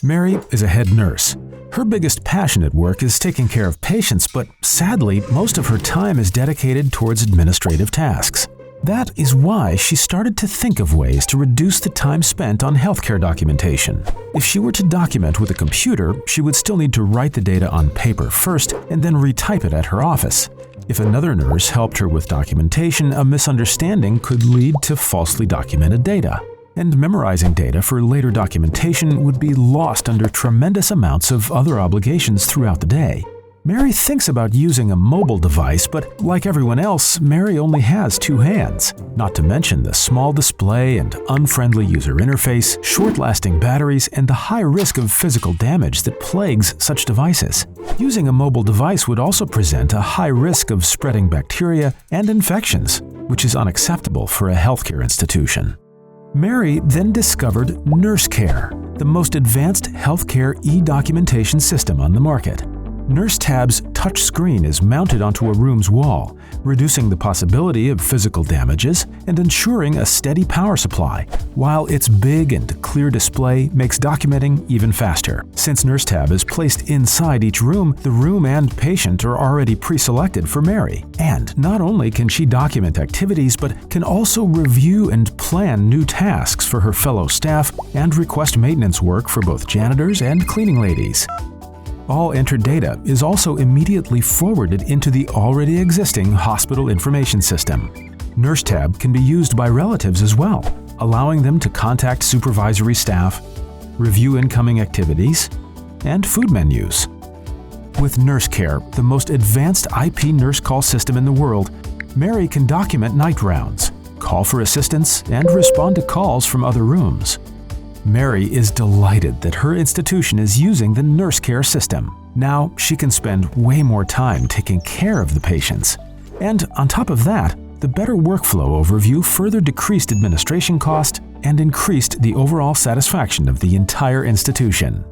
Mary is a head nurse. Her biggest passion at work is taking care of patients, but sadly, most of her time is dedicated towards administrative tasks. That is why she started to think of ways to reduce the time spent on healthcare documentation. If she were to document with a computer, she would still need to write the data on paper first and then retype it at her office. If another nurse helped her with documentation, a misunderstanding could lead to falsely documented data. And memorizing data for later documentation would be lost under tremendous amounts of other obligations throughout the day. Mary thinks about using a mobile device, but like everyone else, Mary only has 2 hands. Not to mention the small display and unfriendly user interface, short-lasting batteries, and the high risk of physical damage that plagues such devices. Using a mobile device would also present a high risk of spreading bacteria and infections, which is unacceptable for a healthcare institution. Mary then discovered NurseCare, the most advanced healthcare e-documentation system on the market. NurseTab's touch screen is mounted onto a room's wall, reducing the possibility of physical damages and ensuring a steady power supply, while its big and clear display makes documenting even faster. Since NurseTab is placed inside each room, the room and patient are already pre-selected for Mary. And not only can she document activities, but can also review and plan new tasks for her fellow staff and request maintenance work for both janitors and cleaning ladies. All entered data is also immediately forwarded into the already existing hospital information system. NurseTab can be used by relatives as well, allowing them to contact supervisory staff, review incoming activities, and food menus. With NurseCare, the most advanced IP nurse call system in the world, Mary can document night rounds, call for assistance, and respond to calls from other rooms. Mary is delighted that her institution is using the NurseCare system. Now she can spend way more time taking care of the patients. And on top of that, the better workflow overview further decreased administration cost and increased the overall satisfaction of the entire institution.